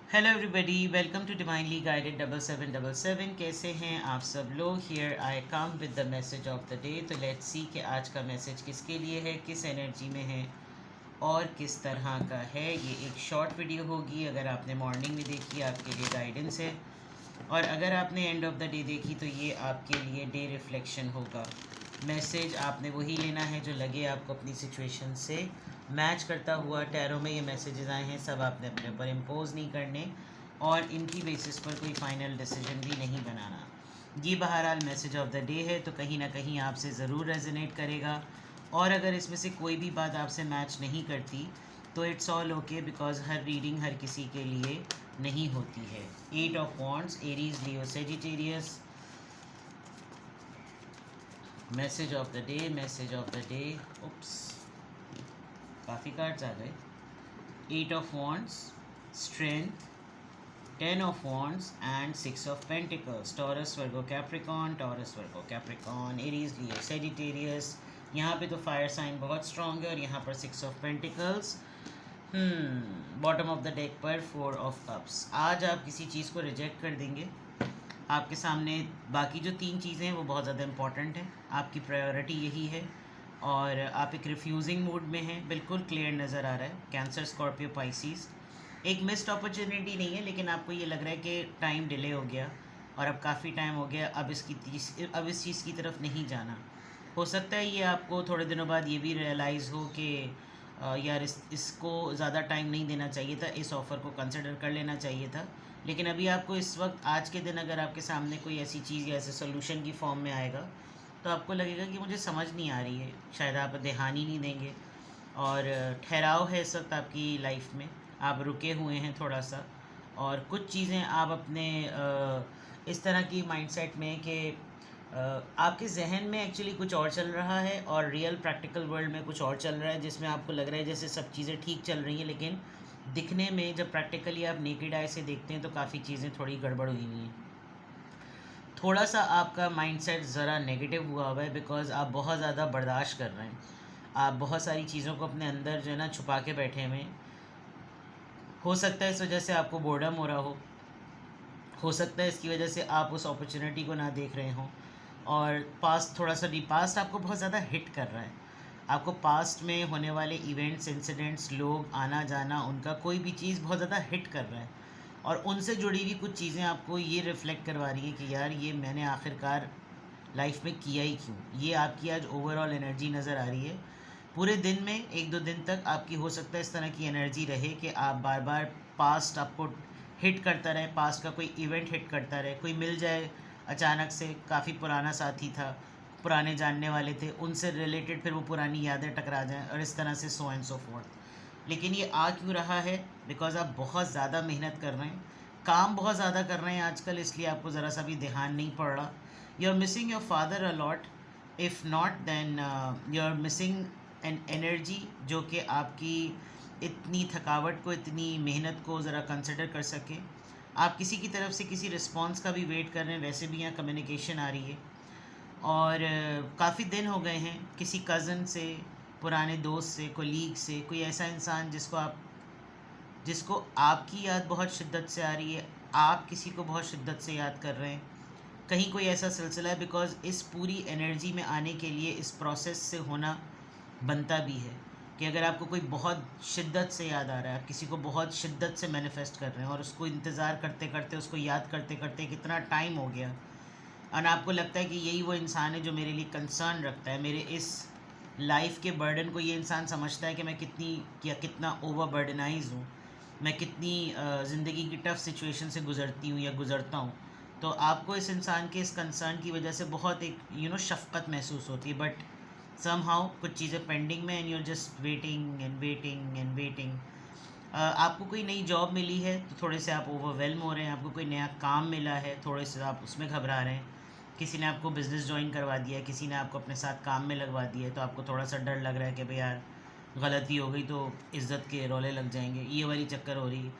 Hello everybody, welcome to divinely guided 7777। कैसे हैं आप सब लोग। Here I come with the message of the day. तो लेट्स सी कि आज का मैसेज किसके लिए है, किस एनर्जी में है और किस तरह का है। ये एक शॉर्ट वीडियो होगी। अगर आपने मॉर्निंग में देखी आपके लिए गाइडेंस है, और अगर आपने एंड ऑफ द डे देखी तो ये आपके लिए डे रिफ्लेक्शन होगा। मैसेज आपने वही लेना है जो लगे आपको अपनी सिचुएशन से मैच करता हुआ। टैरो में ये मैसेजेस आए हैं, सब आपने अपने ऊपर इम्पोज नहीं करने और इनकी बेसिस पर कोई फाइनल डिसीजन भी नहीं बनाना। ये बहरहाल मैसेज ऑफ द डे है, तो कहीं ना कहीं आपसे ज़रूर रेजोनेट करेगा। और अगर इसमें से कोई भी बात आपसे मैच नहीं करती तो इट्स ऑल ओके, बिकॉज हर रीडिंग हर किसी के लिए नहीं होती है। 8 of wands, Aries, Leo, Sagittarius. Message of the day, message of the day. Oops, काफ़ी कार्ड्स आ गए। 8 of wands, strength, 10 of wands and 6 of pentacles. Taurus, Virgo, Capricorn, Taurus, Virgo, Capricorn, Aries, Leo, Sagittarius. यहाँ पे तो fire sign बहुत strong है और यहाँ पर 6 of pentacles. Bottom of the deck पर 4 ऑफ कप्स। आज आप किसी चीज़ को रिजेक्ट कर देंगे। आपके सामने बाकी जो 3 चीज़ें हैं वो बहुत ज़्यादा इंपॉर्टेंट हैं, आपकी प्रायोरिटी यही है और आप एक रिफ्यूजिंग मूड में हैं। बिल्कुल क्लियर नज़र आ रहा है। Cancer, Scorpio, Pisces. एक मिस्ड अपॉर्चुनिटी नहीं है, लेकिन आपको ये लग रहा है कि टाइम डिले हो गया और अब काफ़ी टाइम हो गया, अब अब इस चीज़ की तरफ नहीं जाना। हो सकता है ये आपको थोड़े दिनों बाद ये भी रियलाइज़ हो कि यार इसको ज़्यादा टाइम नहीं देना चाहिए था, इस ऑफ़र को कंसिडर कर लेना चाहिए था। लेकिन अभी आपको इस वक्त, आज के दिन, अगर आपके सामने कोई ऐसी चीज़ या ऐसे सोल्यूशन की फॉर्म में आएगा तो आपको लगेगा कि मुझे समझ नहीं आ रही है। शायद आप ध्यान ही नहीं देंगे और ठहराव है इस वक्त आपकी लाइफ में। आप रुके हुए हैं थोड़ा सा, और कुछ चीज़ें आप अपने इस तरह की माइंडसेट में कि आपके जहन में एक्चुअली कुछ और चल रहा है और रियल प्रैक्टिकल वर्ल्ड में कुछ और चल रहा है, जिसमें आपको लग रहा है जैसे सब चीज़ें ठीक चल रही हैं, लेकिन दिखने में जब प्रैक्टिकली आप नेकेड आई से देखते हैं तो काफ़ी चीज़ें थोड़ी गड़बड़ हुई हुई हैं। थोड़ा सा आपका माइंडसेट ज़रा नेगेटिव हुआ हुआ है, बिकॉज़ आप बहुत ज़्यादा बर्दाश्त कर रहे हैं। आप बहुत सारी चीज़ों को अपने अंदर जो है ना छुपा के बैठे हुए हैं। हो सकता है इस वजह से आपको बोर्डम हो रहा हो सकता है इसकी वजह से आप उस अपॉर्चुनिटी को ना देख रहे हों, और पास्ट थोड़ा सा पास्ट आपको बहुत ज़्यादा हिट कर रहा है। आपको पास्ट में होने वाले इवेंट्स, इंसिडेंट्स, लोग, आना जाना, उनका कोई भी चीज़ बहुत ज़्यादा हिट कर रहा है और उनसे जुड़ी हुई कुछ चीज़ें आपको ये रिफ़्लेक्ट करवा रही है कि यार ये मैंने आखिरकार लाइफ में किया ही क्यों। ये आपकी आज ओवरऑल एनर्जी नज़र आ रही है। पूरे दिन में 1-2 दिन तक आपकी हो सकता है इस तरह की एनर्जी रहे कि आप बार बार पास्ट आपको हिट करता रहे, पास्ट का कोई इवेंट हिट करता रहे। कोई मिल जाए अचानक से, काफ़ी पुराना साथी था, पुराने जानने वाले थे, उनसे रिलेटेड फिर वो पुरानी यादें टकरा जाएं और इस तरह से सो एंड सो फोर्थ। लेकिन ये आ क्यों रहा है? बिकॉज़ आप बहुत ज़्यादा मेहनत कर रहे हैं, काम बहुत ज़्यादा कर रहे हैं आजकल, इसलिए आपको ज़रा सा भी ध्यान नहीं पड़ रहा। You are missing your father a lot. If not then you are missing an energy जो कि आपकी इतनी थकावट को, इतनी मेहनत को ज़रा कंसिडर कर सके। आप किसी की तरफ से किसी रिस्पॉन्स का भी वेट कर रहे हैं, वैसे भी यहाँ कम्युनिकेशन आ रही है। और काफ़ी दिन हो गए हैं किसी कज़न से, पुराने दोस्त से, कोलीग से, कोई ऐसा इंसान जिसको आपकी याद बहुत शिद्दत से आ रही है, आप किसी को बहुत शिद्दत से याद कर रहे हैं। कहीं कोई ऐसा सिलसिला है, बिकॉज़ इस पूरी एनर्जी में आने के लिए इस प्रोसेस से होना बनता भी है कि अगर आपको कोई बहुत शिद्दत से याद आ रहा है, आप किसी को बहुत शिद्दत से मैनिफेस्ट कर रहे हैं और उसको इंतज़ार करते करते, उसको याद करते करते कितना टाइम हो गया, और आपको लगता है कि यही वो इंसान है जो मेरे लिए कंसर्न रखता है, मेरे इस लाइफ के बर्डन को ये इंसान समझता है कि मैं कितना ओवर बर्डनाइज हूँ, मैं कितनी ज़िंदगी की टफ़ सिचुएशन से गुज़रती हूँ या गुज़रता हूँ। तो आपको इस इंसान के इस कंसर्न की वजह से बहुत एक शफ़क़त महसूस होती है, बट समहाउ कुछ चीज़ें पेंडिंग में and you are just waiting and waiting and waiting. आपको कोई नई जॉब मिली है तो थोड़े से आप ओवरवेलम हो रहे हैं। आपको कोई नया काम मिला है, थोड़े से आप उसमें घबरा रहे हैं। किसी ने आपको बिज़नेस ज्वाइन करवा दिया है, किसी ने आपको अपने साथ काम में लगवा दिया है, तो आपको थोड़ा सा डर लग रहा है कि भाई यार गलती हो गई तो इज़्ज़त के रोले लग जाएंगे, ये वाली चक्कर हो रही है।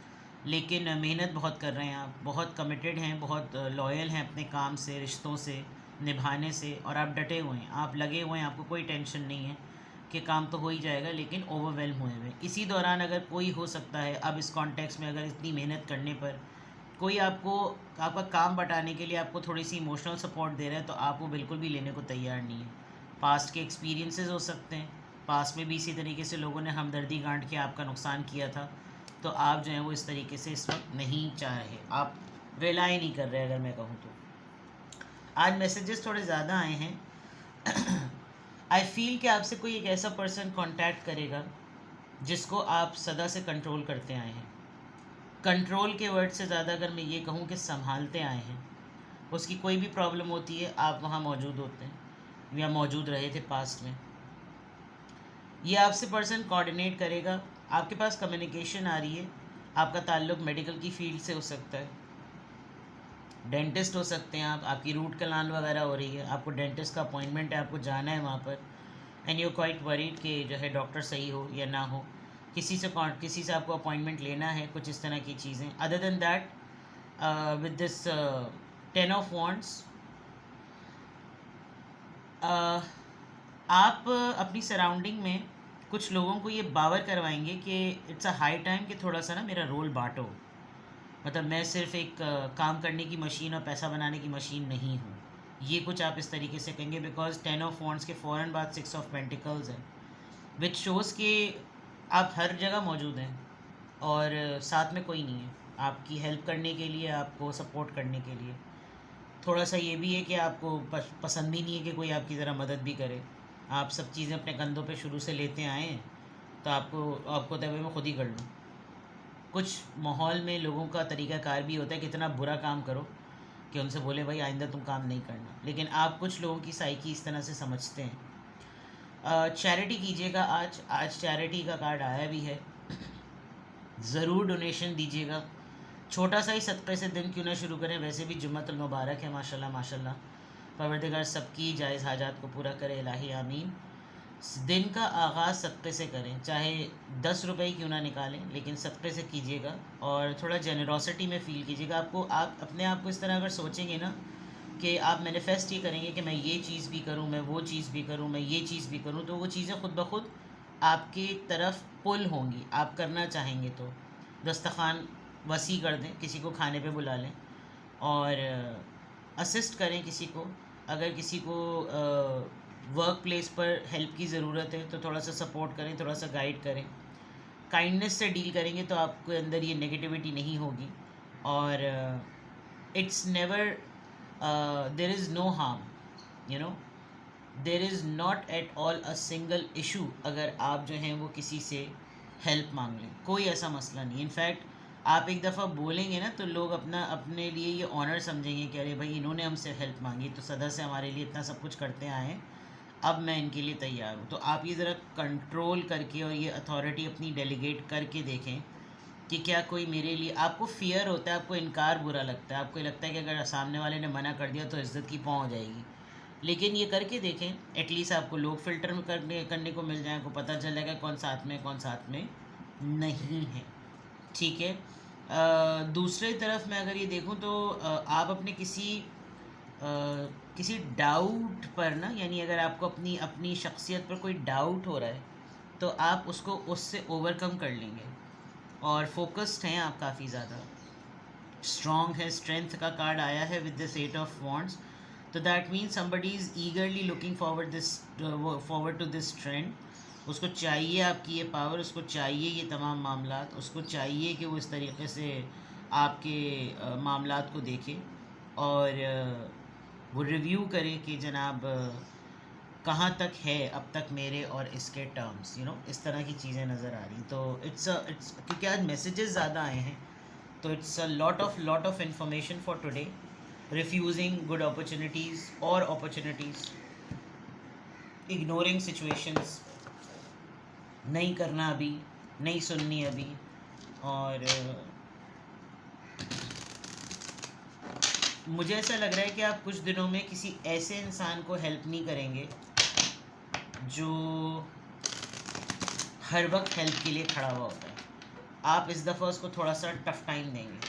लेकिन मेहनत बहुत कर रहे हैं आप, बहुत कमिटेड हैं, बहुत लॉयल हैं अपने काम से, रिश्तों से निभाने से, और आप डटे हुए हैं, आप लगे हुए हैं, आपको कोई टेंशन नहीं है। कि काम तो हो ही जाएगा, लेकिन ओवरवेलम हुए हुए इसी दौरान अगर कोई हो सकता है, अब इस कॉन्टेक्स्ट में अगर इतनी मेहनत करने पर कोई आपको आपका काम बटाने के लिए आपको थोड़ी सी इमोशनल सपोर्ट दे रहा है, तो आप वो बिल्कुल भी लेने को तैयार नहीं है। पास्ट के एक्सपीरियंसेस हो सकते हैं, पास्ट में भी इसी तरीके से लोगों ने हमदर्दी गांठ के आपका नुकसान किया था, तो आप जो है वो इस तरीके से इस वक्त नहीं चाह रहे, आप रिलाई नहीं कर रहे अगर मैं कहूँ तो। आज मैसेजेस थोड़े ज़्यादा आए हैं। आई फील कि आपसे कोई एक ऐसा पर्सन कांटेक्ट करेगा जिसको आप सदा से कंट्रोल करते आए हैं। कंट्रोल के वर्ड से ज़्यादा अगर मैं ये कहूँ कि संभालते आए हैं। उसकी कोई भी प्रॉब्लम होती है आप वहाँ मौजूद होते हैं या मौजूद रहे थे पास्ट में। ये आपसे पर्सन कोऑर्डिनेट करेगा, आपके पास कम्युनिकेशन आ रही है, आपका ताल्लुक़ मेडिकल की फील्ड से हो सकता है, डेंटिस्ट हो सकते हैं आप, आपकी रूट कनाल वगैरह हो रही है, आपको डेंटिस्ट का अपॉइंटमेंट है, आपको जाना है वहाँ पर, एंड यू क्वाइट वरीड कि जो है डॉक्टर सही हो या ना हो, किसी से आपको अपॉइंटमेंट लेना है, कुछ इस तरह की चीज़ें। Other than that with this 10 of wands आप अपनी सराउंडिंग में कुछ लोगों को ये बावर करवाएंगे कि इट्स अ हाई टाइम कि थोड़ा सा ना मेरा रोल बांटो, मतलब मैं सिर्फ एक काम करने की मशीन और पैसा बनाने की मशीन नहीं हूँ। ये कुछ आप इस तरीके से कहेंगे, बिकॉज 10 ऑफ वॉन्ड्स के फ़ौरन बाद 6 ऑफ पेंटिकल्स है, विच शोज़ कि आप हर जगह मौजूद हैं और साथ में कोई नहीं है आपकी हेल्प करने के लिए, आपको सपोर्ट करने के लिए। थोड़ा सा ये भी है कि आपको पसंद भी नहीं है कि कोई आपकी ज़रा मदद भी करे। आप सब चीज़ें अपने कंधों पे शुरू से लेते आए हैं, तो आपको तब मैं खुद ही कर लूँ। कुछ माहौल में लोगों का तरीक़ाकार भी होता है कि इतना बुरा काम करो कि उनसे बोले भाई आइंदा तुम काम नहीं करना, लेकिन आप कुछ लोगों की साइकी इस तरह से समझते हैं। चैरिटी कीजिएगा, आज चैरिटी का कार्ड आया भी है, ज़रूर डोनेशन दीजिएगा। छोटा सा ही सदक़े से दिन क्यों ना शुरू करें, वैसे भी जुम्मतुल मुबारक है माशाल्लाह माशाल्लाह। परवरदिगार सबकी जायज़ हाजात को पूरा करे, इलाही आमीन। दिन का आगाज़ सदक़े से करें, चाहे 10 रुपये क्यों ना निकालें, लेकिन सदक़े से कीजिएगा और थोड़ा जेनरोसिटी में फ़ील कीजिएगा। आप अपने आप को इस तरह अगर सोचेंगे ना कि आप मैनिफेस्ट ये करेंगे कि मैं ये चीज़ भी करूँ, मैं वो चीज़ भी करूँ, मैं ये चीज़ भी करूँ, तो वो चीज़ें ख़ुद ब खुद आपकी तरफ पुल होंगी। आप करना चाहेंगे तो दस्तरखान वसी कर दें, किसी को खाने पे बुला लें और असिस्ट करें किसी को। अगर किसी को वर्क प्लेस पर हेल्प की ज़रूरत है तो थोड़ा सा सपोर्ट करें, थोड़ा सा गाइड करें। काइंडनेस से डील करेंगे तो आपके अंदर ये नेगेटिविटी नहीं होगी और it's never there is no harm, you know, there is not at all a single issue अगर आप जो हैं वो किसी से हेल्प मांग लें, कोई ऐसा मसला नहीं। इनफैक्ट आप एक दफ़ा बोलेंगे ना तो लोग अपने लिए ये ऑनर समझेंगे कि अरे भाई इन्होंने हमसे हेल्प मांगी तो सदा से हमारे लिए इतना सब कुछ करते आए हैं, अब मैं इनके लिए तैयार हूँ। तो आप ये ज़रा कंट्रोल करके और ये अथॉरिटी अपनी डेलीगेट करके देखें कि क्या कोई मेरे लिए, आपको फ़ियर होता है, आपको इनकार बुरा लगता है, आपको लगता है कि अगर सामने वाले ने मना कर दिया तो इज़्ज़त की पाँव हो जाएगी, लेकिन ये करके देखें, एटलीस्ट आपको लोग फ़िल्टर में करने को मिल जाए, आपको पता चल जाएगा कौन साथ में कौन साथ में नहीं है। ठीक है। दूसरी तरफ मैं अगर ये देखूँ तो आप अपने किसी डाउट पर ना, यानी अगर आपको अपनी शख्सियत पर कोई डाउट हो रहा है तो आप उससे ओवरकम कर लेंगे और फोकस्ड हैं आप, काफ़ी ज़्यादा स्ट्रॉन्ग है। स्ट्रेंथ का कार्ड आया है विद दिस 8 ऑफ वॉन्ड्स, तो that means somebody is eagerly looking forward to this trend. उसको चाहिए आपकी ये पावर, उसको चाहिए ये तमाम मामलात, उसको चाहिए कि वो इस तरीके से आपके मामलात को देखे और वो रिव्यू करे कि जनाब कहाँ तक है अब तक मेरे और इसके टर्म्स, इस तरह की चीज़ें नज़र आ रही। तो इट्स क्योंकि आज मैसेजेस ज़्यादा आए हैं तो it's a lot of information for today. Refusing good opportunities और अपॉर्चुनिटीज़, इग्नोरिंग सिचुएशंस, नहीं करना अभी, नहीं सुननी अभी, और मुझे ऐसा लग रहा है कि आप कुछ दिनों में किसी ऐसे इंसान को हेल्प नहीं करेंगे जो हर वक्त हेल्प के लिए खड़ा हुआ होता है। आप इस दफ़ा उसको थोड़ा सा टफ़ टाइम देंगे,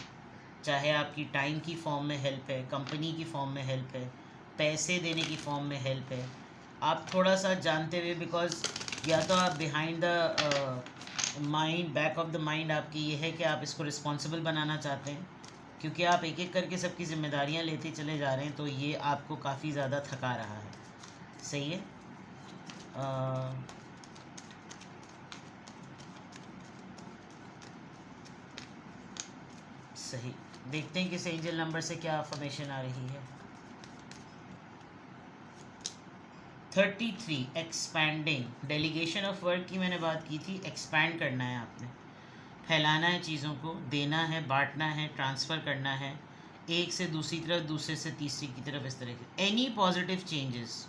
चाहे आपकी टाइम की फॉर्म में हेल्प है, कंपनी की फॉर्म में हेल्प है, पैसे देने की फॉर्म में हेल्प है। आप थोड़ा सा जानते हुए, बिकॉज़ या तो आप behind the mind, back of the mind आपकी ये है कि आप इसको रिस्पॉन्सिबल बनाना चाहते हैं, क्योंकि आप एक एक करके सबकी जिम्मेदारियां लेते चले जा रहे हैं, तो ये आपको काफ़ी ज़्यादा थका रहा है। सही है। सही, देखते हैं किस एंजल नंबर से क्या अफर्मेशन आ रही है। 33 एक्सपैंडिंग, डेलीगेशन ऑफ वर्क की मैंने बात की थी। एक्सपैंड करना है आपने, फैलाना है चीज़ों को, देना है, बांटना है, ट्रांसफ़र करना है एक से दूसरी तरफ, दूसरे से तीसरी की तरफ, इस तरह के एनी पॉजिटिव चेंजेस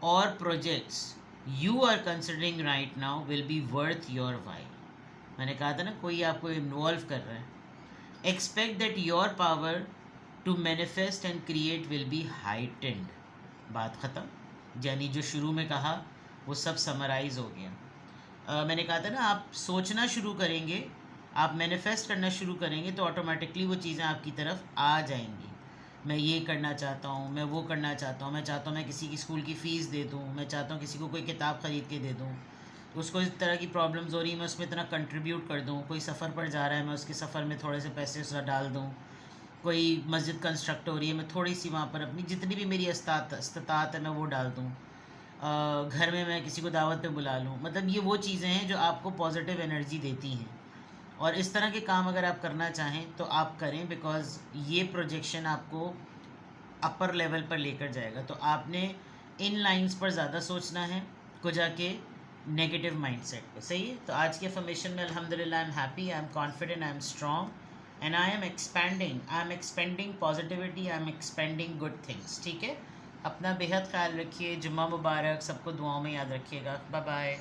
और projects you are considering right now will be worth your while. मैंने कहा था ना, कोई आपको इन्वॉल्व कर रहा है। Expect that your power to manifest and create will be heightened. बात ख़त्म, यानी जो शुरू में कहा वो सब समराइज हो गया। मैंने कहा था ना, आप सोचना शुरू करेंगे, आप मैनिफेस्ट करना शुरू करेंगे, तो ऑटोमेटिकली वो चीज़ें आपकी तरफ आ जाएंगी। मैं ये करना चाहता हूँ, मैं वो करना चाहता हूँ, मैं चाहता हूँ मैं किसी की स्कूल की फ़ीस दे दूँ, मैं चाहता हूँ किसी को कोई किताब ख़रीद के दे दूँ, उसको इस तरह की प्रॉब्लम्स हो रही है, मैं उसमें इतना कंट्रीब्यूट कर दूँ। कोई सफ़र पर जा रहा है, मैं उसके सफ़र में थोड़े से पैसे उसका डाल दूँ। कोई मस्जिद कंस्ट्रक्ट हो रही है, मैं थोड़ी सी वहाँ पर अपनी जितनी भी मेरी इस्तात है मैं वो डाल दूँ। घर में मैं किसी को दावत पे बुला लूँ। मतलब ये वो चीज़ें हैं जो आपको पॉजिटिव एनर्जी देती हैं, और इस तरह के काम अगर आप करना चाहें तो आप करें, बिकॉज़ ये प्रोजेक्शन आपको अपर लेवल पर लेकर जाएगा। तो आपने इन लाइंस पर ज़्यादा सोचना है को जाके नेगेटिव माइंडसेट पे। सही है। तो आज के अफर्मेशन में अल्हम्दुलिल्लाह I am happy, I am confident, I am strong and I am expanding positivity, I am expanding good things. ठीक है। अपना बेहद ख्याल रखिए। जुम्मा मुबारक, सबको दुआओं में याद रखिएगा। Bye bye.